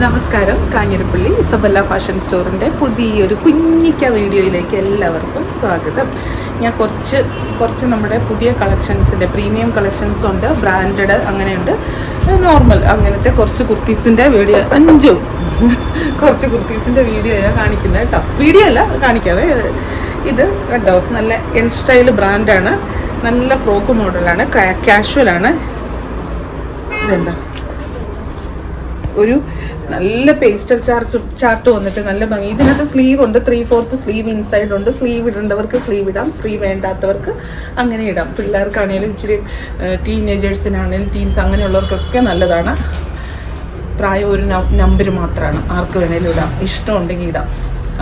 നമസ്കാരം. Kanjirappally Isabella fashion സ്റ്റോറിൻ്റെ പുതിയൊരു കുഞ്ഞിക്ക വീഡിയോയിലേക്ക് എല്ലാവർക്കും സ്വാഗതം. ഞാൻ കുറച്ച് നമ്മുടെ പുതിയ കളക്ഷൻസിൻ്റെ പ്രീമിയം കളക്ഷൻസ് ഉണ്ട്, ബ്രാൻഡഡ് അങ്ങനെയുണ്ട്, നോർമൽ അങ്ങനത്തെ കുറച്ച് കുർത്തീസിൻ്റെ വീഡിയോ കുറച്ച് കുർത്തീസിൻ്റെ വീഡിയോ ഞാൻ കാണിക്കുന്നത് കേട്ടോ. വീഡിയോ അല്ല കാണിക്കാവേ. ഇത് കേട്ടോ, നല്ല എൻ സ്റ്റൈൽ ബ്രാൻഡാണ്, നല്ല ഫ്രോക്ക് മോഡലാണ്, കാഷ്വലാണ്. ഇതുണ്ടോ, ഒരു നല്ല പേസ്റ്റൽ ചാർട്ട് വന്നിട്ട് നല്ല ഭംഗി. ഇതിനകത്ത് സ്ലീവ് ഉണ്ട്, 3/4 സ്ലീവ് ഇൻസൈഡ് ഉണ്ട്. സ്ലീവ് ഇടേണ്ടവർക്ക് സ്ലീവ് ഇടാം, സ്ലീവ് വേണ്ടാത്തവർക്ക് അങ്ങനെ ഇടാം. പിള്ളേർക്കാണെങ്കിലും ഇച്ചിരി ടീനേജേഴ്സിനാണെങ്കിലും ടീൻസ് അങ്ങനെയുള്ളവർക്കൊക്കെ നല്ലതാണ്. പ്രായം ഒരു നമ്പർ മാത്രമാണ്, ആർക്ക് വേണേലും ഇടാം, ഇഷ്ടമുണ്ടെങ്കിൽ ഇടാം,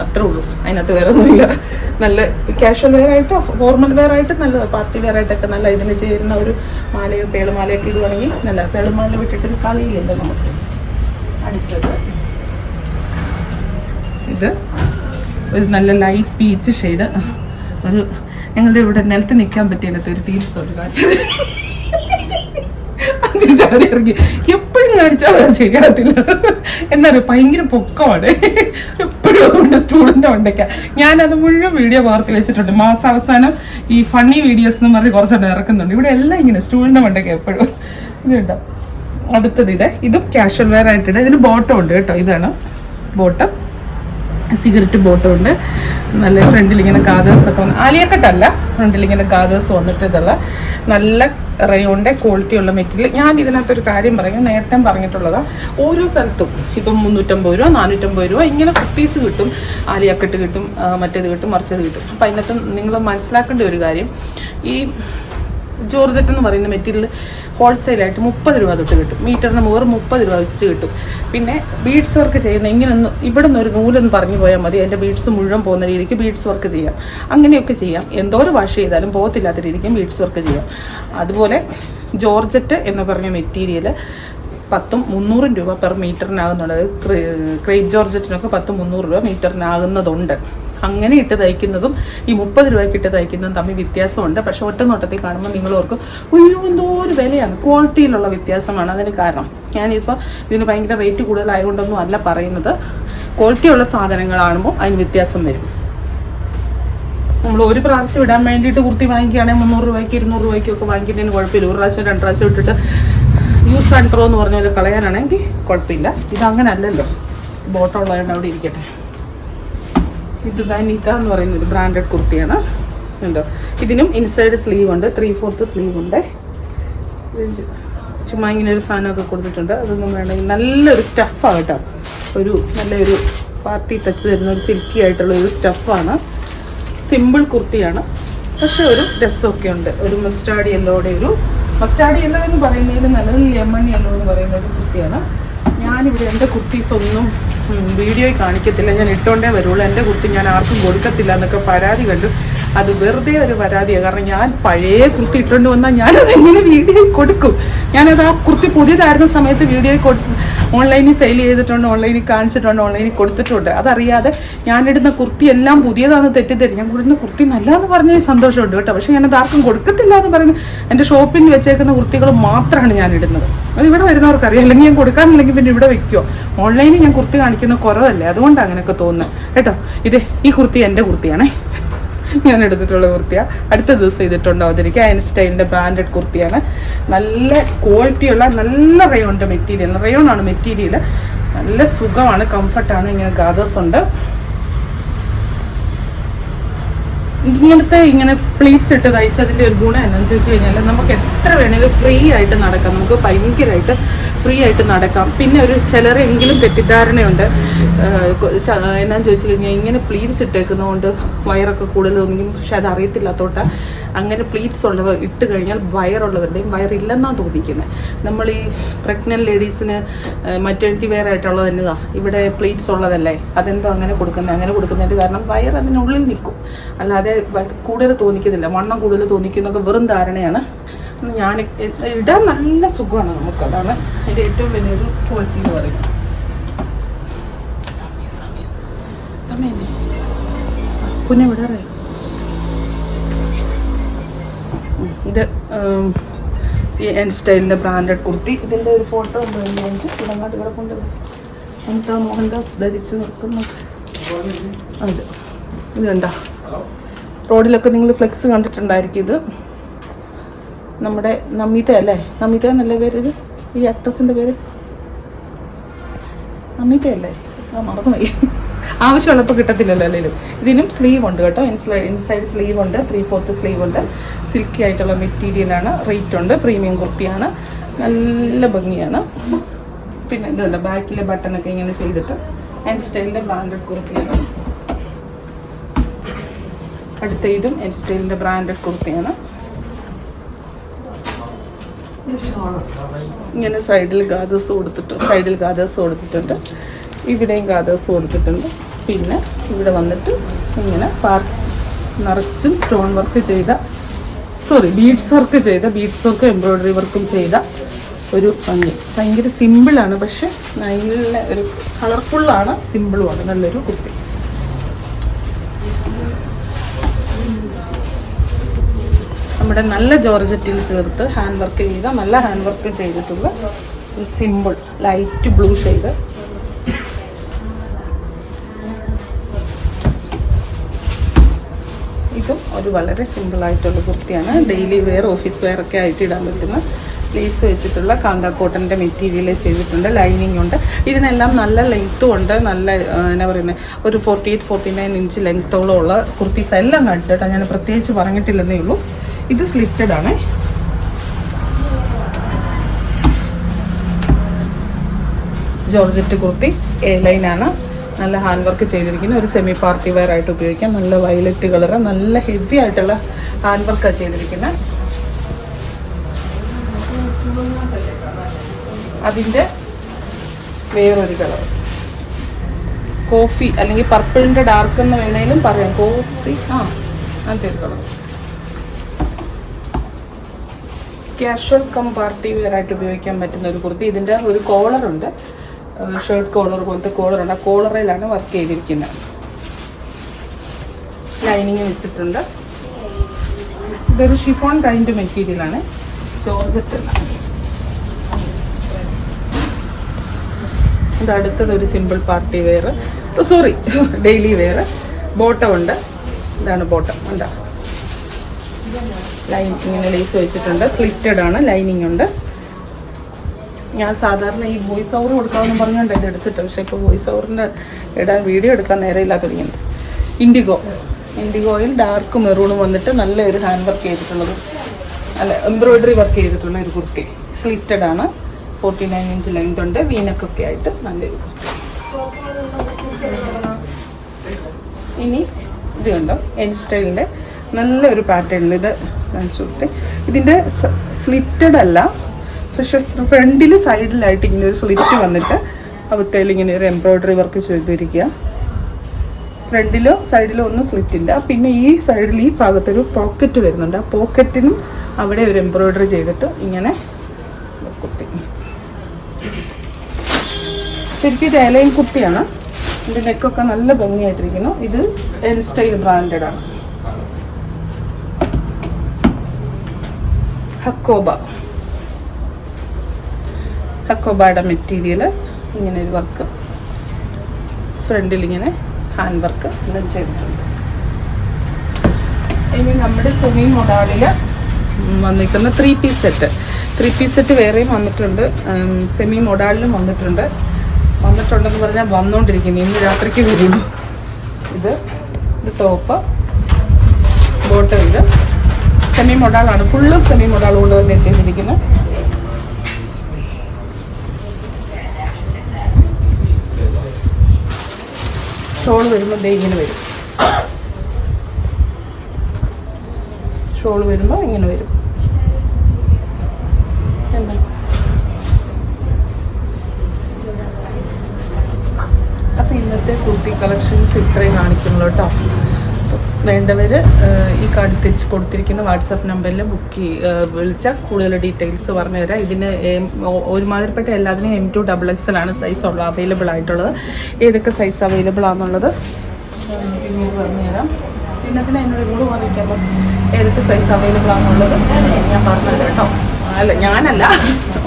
അത്രേ ഉള്ളൂ. അതിനകത്ത് വേറെ ഒന്നുമില്ല. നല്ല കാഷ്വൽ വെയർ ആയിട്ട്, ഫോർമൽ വെയർ ആയിട്ട് നല്ലത്, പാർട്ടി വെയർ ആയിട്ടൊക്കെ നല്ല ഇതിന് ചേരുന്ന ഒരു മാലയോ പേളുമാലയൊക്കെ ഇടുവാണെങ്കിൽ നല്ല. പേളുമാല വിട്ടിട്ടൊരു കളിയില്ലല്ലോ നമുക്ക്. അടുത്തത് ഇത് ഒരു നല്ല ലൈറ്റ് പീച്ച് ഷെയ്ഡ്, ഒരു ഞങ്ങളുടെ ഇവിടെ നിലത്ത് നിൽക്കാൻ പറ്റിയില്ലാത്ത ഒരു ടീംസോട്ട് കാണിച്ചത്. ചാടി ഇറങ്ങി എപ്പോഴും കാണിച്ചാൽ അത് ശരിയാകത്തില്ല. എന്നാലും ഭയങ്കര പൊക്കമാണ്, എപ്പോഴും ഉണ്ട് സ്റ്റുഡൻ്റ് ഉണ്ടൊക്കെ. ഞാനത് മുഴുവൻ വീഡിയോ വാർത്ത വെച്ചിട്ടുണ്ട്. മാസാവസാനം ഈ ഫണ്ണി വീഡിയോസ് എന്ന് പറഞ്ഞ് കുറച്ചെണ്ണം ഇറക്കുന്നുണ്ട്. ഇവിടെ എല്ലാം ഇങ്ങനെ സ്റ്റുഡൻ്റ് ഉണ്ടൊക്കെ എപ്പോഴും ഇതുണ്ടോ. അടുത്തത് ഇതും കാഷ്വൽ വെയർ ആയിട്ടുണ്ട്. ഇതിന് ബോട്ടം ഉണ്ട് കേട്ടോ. ഇതാണ് ബോട്ടം, സിഗരറ്റ് ബോട്ടം ഉണ്ട്. നല്ല ഫ്രണ്ടിൽ ഇങ്ങനെ ഗാദേഴ്സൊക്കെ വന്ന്, ആലിയക്കട്ടല്ല, ഫ്രണ്ടിൽ ഇങ്ങനെ ഗാദേഴ്സ് വന്നിട്ട് ഇതുള്ള നല്ല റയോണിൻ്റെ ക്വാളിറ്റിയുള്ള മെറ്റീരിയൽ. ഞാൻ ഇതിനകത്തൊരു കാര്യം പറയാം, നേരത്തെ പറഞ്ഞിട്ടുള്ളതാണ്. ഓരോ സ്ഥലത്തും ഇപ്പം 350 രൂപ 450 രൂപ ഇങ്ങനെ കുർത്തീസ് കിട്ടും, ആലിയക്കട്ട് കിട്ടും, മറ്റേത് കിട്ടും, മറിച്ചത് കിട്ടും. അപ്പം അതിനകത്ത് നിങ്ങൾ മനസ്സിലാക്കേണ്ട ഒരു കാര്യം, ഈ ജോർജറ്റ് എന്ന് പറയുന്ന മെറ്റീരിയൽ ഹോൾസെയിലായിട്ട് 30 രൂപ തൊട്ട് കിട്ടും. മീറ്ററിന് വെറും 30 രൂപ വെച്ച് കിട്ടും. പിന്നെ ബീഡ്സ് വർക്ക് ചെയ്യുന്ന ഇങ്ങനൊന്ന് ഇവിടെ നിന്ന് ഒരു നൂലൊന്ന് പറഞ്ഞു പോയാൽ മതി, അതിൻ്റെ ബീഡ്സ് മുഴുവൻ പോകുന്ന രീതിക്ക് ബീഡ്സ് വർക്ക് ചെയ്യാം. അങ്ങനെയൊക്കെ ചെയ്യാം. എന്തോരം വാഷ് ചെയ്താലും പോകത്തില്ലാത്ത രീതിക്കും ബീഡ്സ് വർക്ക് ചെയ്യാം. അതുപോലെ ജോർജറ്റ് എന്ന് പറഞ്ഞ മെറ്റീരിയൽ 100-300 രൂപ പെർ മീറ്ററിനാകുന്നുണ്ട്. ക്രേപ്പ് ജോർജറ്റിനൊക്കെ 100-300 രൂപ മീറ്ററിനാകുന്നതുണ്ട്. അങ്ങനെ ഇട്ട് തയ്ക്കുന്നതും ഈ 30 രൂപയ്ക്ക് ഇട്ട് തയ്ക്കുന്നതും തമ്മിൽ വ്യത്യാസമുണ്ട്. പക്ഷെ ഒറ്റ നോട്ടത്തിൽ കാണുമ്പോൾ നിങ്ങൾ ഓർക്കും, അയ്യോ എന്തോ ഒരു വിലയാണ്. ക്വാളിറ്റിയിലുള്ള വ്യത്യാസമാണ് അതിന് കാരണം. ഞാനിപ്പോൾ ഇതിന് ഭയങ്കര റേറ്റ് കൂടുതലായതുകൊണ്ടൊന്നും അല്ല പറയുന്നത്. ക്വാളിറ്റിയുള്ള സാധനങ്ങളാകുമ്പോൾ അതിന് വ്യത്യാസം വരും. നമ്മൾ ഒരു പ്രാവശ്യം ഇടാൻ വേണ്ടിയിട്ട് കുർത്തി വാങ്ങിക്കുകയാണെങ്കിൽ 300 രൂപയ്ക്ക് 200 രൂപയ്ക്കൊക്കെ വാങ്ങിക്കുന്നതിന് കുഴപ്പമില്ല. ഒരു പ്രാവശ്യം 2 പ്രാവശ്യം ഇട്ടിട്ട് യൂസ് ആൻഡ് ത്രോ എന്ന് പറഞ്ഞ പോലെ കളയാനാണെങ്കിൽ കുഴപ്പമില്ല. ഇതങ്ങനെ അല്ലല്ലോ, ബോട്ടം ഉള്ളതുകൊണ്ട് അവിടെ ഇരിക്കട്ടെ. ഇത് നീത്ത എന്ന് പറയുന്ന ഒരു ബ്രാൻഡഡ് കുർത്തിയാണ്. ഉണ്ടോ, ഇതിനും ഇൻസൈഡ് സ്ലീവ് ഉണ്ട്, 3/4 സ്ലീവ് ഉണ്ട്. ചുമ്മാ ഇങ്ങനെ ഒരു സാധനമൊക്കെ കൊടുത്തിട്ടുണ്ട്. അതൊന്നും വേണമെങ്കിൽ നല്ലൊരു സ്റ്റഫാണ് കേട്ടോ. ഒരു നല്ലൊരു പാർട്ടി ടച്ച് തരുന്ന ഒരു സിൽക്കി ആയിട്ടുള്ള ഒരു സ്റ്റഫാണ്. സിമ്പിൾ കുർത്തിയാണ്, പക്ഷെ ഒരു രസമൊക്കെ ഉണ്ട്. ഒരു മസ്റ്റാർഡ് യെല്ലോയുടെ മസ്റ്റാർഡ് യെല്ലോ എന്ന് പറയുന്നതിൽ നല്ലത് ലെമൺ യെല്ലോ എന്ന് പറയുന്ന ഒരു കുർത്തിയാണ്. ഞാനിവിടെ എൻ്റെ കുർത്തീസ് ഒന്നും വീഡിയോയിൽ കാണിക്കത്തില്ല, ഞാൻ ഇട്ടുകൊണ്ടേ വരുള്ളൂ. എൻ്റെ കുർത്തി ഞാൻ ആർക്കും കൊടുക്കത്തില്ല എന്നൊക്കെ പരാതി കണ്ടു. അത് വെറുതെ ഒരു പരാതിയാണ്. കാരണം ഞാൻ പഴയ കുർത്തി ഇട്ടുകൊണ്ട് വന്നാൽ ഞാനത് എങ്ങനെ വീഡിയോയിൽ കൊടുക്കും? ഞാനത് ആ കുർത്തി പുതിയതായിരുന്ന സമയത്ത് വീഡിയോയിൽ ഓൺലൈനിൽ സെയിൽ ചെയ്തിട്ടുണ്ട്, ഓൺലൈനിൽ കാണിച്ചിട്ടുണ്ട്, ഓൺലൈനിൽ കൊടുത്തിട്ടുണ്ട്. അതറിയാതെ ഞാനിടുന്ന കുർത്തി എല്ലാം പുതിയതാണെന്ന് തെറ്റിദ്ധരി. ഞാൻ കൊടുക്കുന്ന കുർത്തി നല്ലതെന്ന് പറഞ്ഞാൽ സന്തോഷമുണ്ട് കേട്ടോ. പക്ഷേ ഞാനത് ആർക്കും കൊടുക്കത്തില്ല എന്ന് പറയുന്നത്. എൻ്റെ ഷോപ്പിൽ വെച്ചേക്കുന്ന കുർത്തികൾ മാത്രമാണ് ഞാൻ ഇടുന്നത്. അത് ഇവിടെ വരുന്നവർക്കറിയാം. അല്ലെങ്കിൽ ഞാൻ കൊടുക്കാനില്ലെങ്കിൽ പിന്നെ ഇവിടെ വെക്കുമോ? ഓൺലൈനിൽ ഞാൻ കുർത്തി കാണിക്കുന്ന കുറവല്ലേ, അതുകൊണ്ടാണ് അങ്ങനെയൊക്കെ തോന്നുന്നത് കേട്ടോ. ഈ കുർത്തി എൻ്റെ കുർത്തിയാണേ, ഞാൻ എടുത്തിട്ടുള്ള കുർത്തിയാണ്. അടുത്ത ദിവസം ഇതിട്ടുണ്ട് അവതരിക്കുക. അയൺ സ്റ്റൈലിൻ്റെ ബ്രാൻഡഡ് കുർത്തിയാണ്. നല്ല ക്വാളിറ്റിയുള്ള നല്ല റയോണിൻ്റെ മെറ്റീരിയൽ, റയോണാണ് മെറ്റീരിയൽ. നല്ല സുഖമാണ്, കംഫർട്ടാണ്. ഇങ്ങനെ ഗാദേഴ്സ് ഉണ്ട്. ഇങ്ങനെ പ്ലീറ്റ്സ് ഇട്ട് തയ്ച്ചതിൻ്റെ ഒരു ഗുണം എന്താണെന്ന് ചോദിച്ചു കഴിഞ്ഞാൽ നമുക്ക് എത്ര വേണമെങ്കിലും ഫ്രീ ആയിട്ട് നടക്കാം. നമുക്ക് ഭയങ്കരമായിട്ട് ഫ്രീ ആയിട്ട് നടക്കാം. പിന്നെ ഒരു ചിലരെങ്കിലും തെറ്റിദ്ധാരണയുണ്ട്, എന്നാന്ന് ചോദിച്ചു കഴിഞ്ഞാൽ ഇങ്ങനെ പ്ലീറ്റ്സ് ഇട്ടേക്കുന്നതുകൊണ്ട് വയറൊക്കെ കൂടുതൽ തോന്നിക്കും. പക്ഷെ അത് അറിയത്തില്ലാത്തോട്ട് അങ്ങനെ പ്ലീറ്റ്സ് ഉള്ളവർ ഇട്ട് കഴിഞ്ഞാൽ വയറുള്ളവരുടെയും വയറില്ലെന്നാണ് തോന്നിക്കുന്നത്. നമ്മൾ ഈ പ്രഗ്നൻറ്റ് ലേഡീസിന് മറ്റേണിറ്റി വെയർ ആയിട്ടുള്ളത് തന്നെതാണ് ഇവിടെ പ്ലീറ്റ്സ് ഉള്ളതല്ലേ, അതെന്തോ അങ്ങനെ കൊടുക്കുന്നതിൻ്റെ കാരണം വയർ അതിനുള്ളിൽ നിൽക്കും, അല്ലാതെ കൂടുതൽ തോന്നിക്കുന്നില്ല. വണ്ണം കൂടുതൽ തോന്നിക്കുന്നതൊക്കെ വെറും ധാരണയാണ്. ഞാൻ ഇടാൻ നല്ല സുഖമാണ് നമുക്ക്. അതാണ് അതിൻ്റെ ഏറ്റവും വലിയൊരു ക്വാളിറ്റി എന്ന് പറയുന്നത്. സമയം പിന്നെ വിടാറേ. ഇത് ഈ എൻ സ്റ്റൈലിൻ്റെ ബ്രാൻഡഡ് കുർത്തി. ഇതിൻ്റെ ഒരു ഫോട്ടോ ഉണ്ട്, ഇവിടെ കൊണ്ടുവരും. മമതാ മോഹൻദാസ് ധരിച്ച് നിൽക്കുന്നു. അത് ഇത് കണ്ടോ, റോഡിലൊക്കെ നിങ്ങൾ ഫ്ലെക്സ് കണ്ടിട്ടുണ്ടായിരിക്കും. ഇത് നമ്മുടെ നമിത അല്ലേ, നമിത എന്നല്ലേ പേര് ഇത്, ഈ ആക്ട്രസിൻ്റെ പേര് നമിത അല്ലേ? മറന്നുപോയി. ആവശ്യമുള്ളപ്പോൾ കിട്ടത്തില്ലല്ലോ അല്ലെങ്കിലും. ഇതിനും സ്ലീവ് ഉണ്ട് കേട്ടോ, ഇൻസൈഡ് സ്ലീവ് ഉണ്ട്, 3/4 സ്ലീവ് ഉണ്ട്. സിൽക്കി ആയിട്ടുള്ള മെറ്റീരിയലാണ്, റേറ്റ് ഉണ്ട്, പ്രീമിയം കുർത്തിയാണ്, നല്ല ഭംഗിയാണ്. പിന്നെ ഇതുണ്ട്, ബാക്കിലെ ബട്ടണൊക്കെ ഇങ്ങനെ ചെയ്തിട്ട് എൻ സ്റ്റൈലിൻ്റെ ബ്രാൻഡഡ് കുർത്തിയാണ്. അടുത്ത ഇതും എൻ സ്റ്റൈലിൻ്റെ ബ്രാൻഡഡ് കുർത്തിയാണ്. ഇങ്ങനെ സൈഡിൽ ഗാദേഴ്സ് കൊടുത്തിട്ടുണ്ട്, ഇവിടെയും ഗാദേഴ്സ് കൊടുത്തിട്ടുണ്ട്. പിന്നെ ഇവിടെ വന്നിട്ട് ഇങ്ങനെ നിറച്ചും സ്റ്റോൺ വർക്ക് ചെയ്ത ബീഡ്സ് വർക്കും എംബ്രോയ്ഡറി വർക്കും ചെയ്ത ഒരു ഭംഗി. ഭയങ്കര സിമ്പിളാണ്, പക്ഷെ നല്ല ഒരു കളർഫുള്ളാണ്, സിമ്പിളുമാണ്. നല്ലൊരു കുർത്തി. നമ്മുടെ നല്ല ജോർജറ്റിൽ ചേർത്ത് ഹാൻഡ് വർക്ക് ചെയ്ത, നല്ല ഹാൻഡ് വർക്ക് ചെയ്തിട്ടുള്ള ഒരു സിമ്പിൾ ലൈറ്റ് ബ്ലൂ ഷെയ്ഡ്. ഇതും ഒരു വളരെ സിമ്പിളായിട്ടുള്ള കുർത്തിയാണ്. ഡെയിലി വെയർ, ഓഫീസ് വെയർ ഒക്കെ ആയിട്ട് ഇടാൻ പറ്റുന്ന ലേസ് വെച്ചിട്ടുള്ള കാന്ത കോട്ടൻ്റെ മെറ്റീരിയൽ ചെയ്തിട്ടുണ്ട്. ലൈനിങ് ഉണ്ട്. ഇതിനെല്ലാം നല്ല ലെങ്ത്തും ഉണ്ട്. നല്ല എന്നാ പറയുന്നത്, ഒരു 48-49 ഇഞ്ച് ലെങ്ത്തോളം ഉള്ള കുർത്തീസ് എല്ലാം കാണിച്ചേട്ടാ. ഞാൻ പ്രത്യേകിച്ച് പറഞ്ഞിട്ടില്ലെന്നേ ഉള്ളൂ. ഇത് സ്ലിറ്റഡ് ആണ്. ജോർജറ്റ് കുർത്തി, എ ലൈനാണ്. നല്ല ഹാൻഡ് വർക്ക് ചെയ്തിരിക്കുന്ന ഒരു സെമി പാർട്ടി വെയർ ആയിട്ട് ഉപയോഗിക്കാം. നല്ല വയലറ്റ് കളറ്, നല്ല ഹെവി ആയിട്ടുള്ള ഹാൻഡ് വർക്കാണ് ചെയ്തിരിക്കുന്നത്. അതിൻ്റെ വേറൊരു കളർ കോഫി അല്ലെങ്കിൽ പർപ്പിളിൻ്റെ ഡാർക്ക് എന്ന് വേണേലും പറയാം. കോഫി അങ്ങനത്തെ ഒരു colour. Casual cum party wear ആയിട്ട് ഉപയോഗിക്കാൻ പറ്റുന്ന ഒരു കുർത്തി. ഇതിൻ്റെ ഒരു കോളറുണ്ട്, ഷർട്ട് കോളർ പോലത്തെ കോളറുണ്ട്. ആ കോളറിലാണ് വർക്ക് ചെയ്തിരിക്കുന്നത്. ലൈനിങ് വെച്ചിട്ടുണ്ട്. ഇതൊരു ഷിഫോൺ കൈൻഡ് മെറ്റീരിയലാണ്, ജോർജറ്റ് അല്ല. ഇത് അടുത്തതൊരു simple party wear, daily wear. Bottom ഉണ്ട്, ഇതാണ് ബോട്ടം. ഉണ്ടാ ലൈൻ ഇങ്ങനെ ലേസ് വെച്ചിട്ടുണ്ട്. സ്ലിറ്റഡ് ആണ്, ലൈനിങ് ഉണ്ട്. ഞാൻ സാധാരണ ഈ വോയിസ് ഓവർ കൊടുക്കാമെന്ന് പറഞ്ഞുകൊണ്ട് ഇത് എടുത്തിട്ട്, പക്ഷേ ഇപ്പോൾ വോയിസ് ഓവറിൻ്റെ വീഡിയോ എടുക്കാൻ നേരമില്ലാത്ത തുടങ്ങിയത്. ഇൻഡിഗോയിൽ ഡാർക്ക് മെറൂണും വന്നിട്ട് നല്ലൊരു ഹാൻഡ് വർക്ക് ചെയ്തിട്ടുള്ളത്, അല്ല എംബ്രോയ്ഡറി വർക്ക് ചെയ്തിട്ടുള്ള ഒരു കുർത്തി. സ്ലിറ്റഡ് ആണ്, 49 ഇഞ്ച് ലെങ്ത് ഉണ്ട്, വീനക്കൊക്കെ ആയിട്ട് നല്ലൊരു കുർത്തി. ഇനി ഇത് കണ്ടോ, എൻ സ്റ്റൈലിൻ്റെ നല്ലൊരു പാറ്റേണിൽ ഇത് കാണിച്ചു കൊടുത്തേ. ഇതിൻ്റെ സ്ലിറ്റഡ് അല്ല, പക്ഷെ ഫ്രണ്ടിൽ സൈഡിലായിട്ട് ഇങ്ങനെ ഒരു സ്ലിറ്റ് വന്നിട്ട് അവിടത്തേൽ ഇങ്ങനെ ഒരു എംബ്രോയ്ഡറി വർക്ക് ചെയ്തിരിക്കുക. ഫ്രണ്ടിലോ സൈഡിലോ ഒന്നും സ്ലിറ്റ് ഇല്ല. പിന്നെ ഈ സൈഡിൽ ഈ ഭാഗത്തൊരു പോക്കറ്റ് വരുന്നുണ്ട്. ആ പോക്കറ്റിനും അവിടെ ഒരു എംബ്രോയ്ഡറി ചെയ്തിട്ട് ഇങ്ങനെ കുർത്തി. ശരിക്കും ഇത് എലൈൻ കുർത്തിയാണ്. ഇതിൻ്റെ നെക്കൊക്കെ നല്ല ഭംഗിയായിട്ടിരിക്കുന്നു. ഇത് എൻ സ്റ്റൈൽ ബ്രാൻഡഡ് ആണ്. ഹക്കോബയുടെ മെറ്റീരിയൽ, ഇങ്ങനെ ഒരു വർക്ക്, ഫ്രണ്ടിൽ ഇങ്ങനെ ഹാൻഡ് വർക്ക് എല്ലാം ചെയ്തിട്ടുണ്ട്. ഇനി നമ്മുടെ സെമി മൊഡാളിൽ വന്നിരിക്കുന്ന 3 പീസ് സെറ്റ് വേറെയും വന്നിട്ടുണ്ട്, സെമി മൊഡാളിലും വന്നിട്ടുണ്ടെന്ന് പറഞ്ഞാൽ വന്നുകൊണ്ടിരിക്കുന്നു. ഇന്ന് രാത്രിക്ക് വരുള്ളൂ. ഇത് ടോപ്പ്, ബോട്ടം. ഇത് സെമി മൊഡാളാണ്, ഫുള്ളും സെമി മൊഡാൾ കൊണ്ട് തന്നെ ചെയ്തിരിക്കുന്നത്. ഷോൾ വരുമ്പോൾ ഇങ്ങനെ വരും. ഷോൾ വരുമ്പോൾ ഇങ്ങനെ വരും. അപ്പോൾ ഇന്നത്തെ കുർത്തി കളക്ഷൻസ് ഇത്രയും കാണിക്കുന്നുള്ളൂ കേട്ടോ. വേണ്ടവർ ഈ കാർഡ് തിരിച്ച് കൊടുത്തിരിക്കുന്ന വാട്സാപ്പ് നമ്പറിൽ വിളിച്ചാൽ കൂടുതൽ ഡീറ്റെയിൽസ് പറഞ്ഞു തരാം. ഇതിന് ഒരുമാതിരിപ്പെട്ട എല്ലാത്തിനും M2 XXL ആണ് സൈസ് അവൈലബിൾ ആയിട്ടുള്ളത്. ഏതൊക്കെ സൈസ് അവൈലബിൾ ആണെന്നുള്ളത് പിന്നീട് പറഞ്ഞുതരാം. പിന്നത്തിന് എന്നോട് കൂടെ വന്നിരിക്കുമ്പോൾ ഏതൊക്കെ സൈസ് അവൈലബിൾ ആണെന്നുള്ളത് ഞാൻ പറഞ്ഞുതരാം കേട്ടോ. ഞാനല്ല,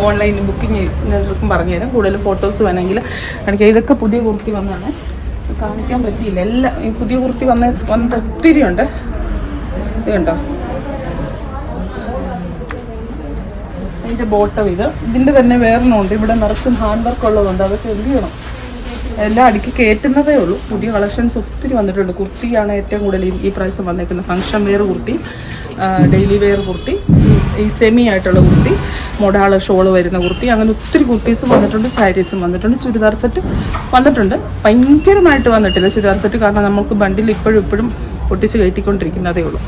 ഓൺലൈൻ ബുക്കിംഗ് എല്ലാവർക്കും പറഞ്ഞുതരാം. കൂടുതൽ ഫോട്ടോസ് വേണമെങ്കിൽ കാണിക്കാം. ഇതൊക്കെ പുതിയ കുർത്തി വന്നാണ്, കാണിക്കാൻ പറ്റിയില്ല. എല്ലാം ഈ പുതിയ കുർത്തി വന്നിട്ട് ഒത്തിരി ഉണ്ട്. ഇത് കണ്ടോ, അതിൻ്റെ ബോട്ടം ഇതിൻ്റെ തന്നെ വേറൊന്നുണ്ട്. ഇവിടെ നിറച്ചും ഹാൻഡ് വർക്ക് ഉള്ളതുണ്ട്. അതൊക്കെ എന്ത് ചെയ്യണം, എല്ലാം അടുക്കി കയറ്റുന്നതേ ഉള്ളൂ. പുതിയ കളക്ഷൻസ് ഒത്തിരി വന്നിട്ടുണ്ട്. കുർത്തിയാണ് ഏറ്റവും കൂടുതൽ ഈ പ്രാവശ്യം വന്നേക്കുന്നത്. Function wear kurti, daily wear kurti, ഈ സെമി ആയിട്ടുള്ള കുർത്തി, മൊഡാള് ഷോള് വരുന്ന കുർത്തി, അങ്ങനെ ഒത്തിരി കുർത്തീസും വന്നിട്ടുണ്ട്. സാരീസും വന്നിട്ടുണ്ട്. ചുരിദാർ സെറ്റ് വന്നിട്ടുണ്ട്. ഭയങ്കരമായിട്ട് വന്നിട്ടില്ല ചുരിദാർ സെറ്റ്, കാരണം നമുക്ക് ബണ്ടിൽ ഇപ്പോഴും പൊട്ടിച്ച് കയറ്റിക്കൊണ്ടിരിക്കുന്നതേ ഉള്ളൂ.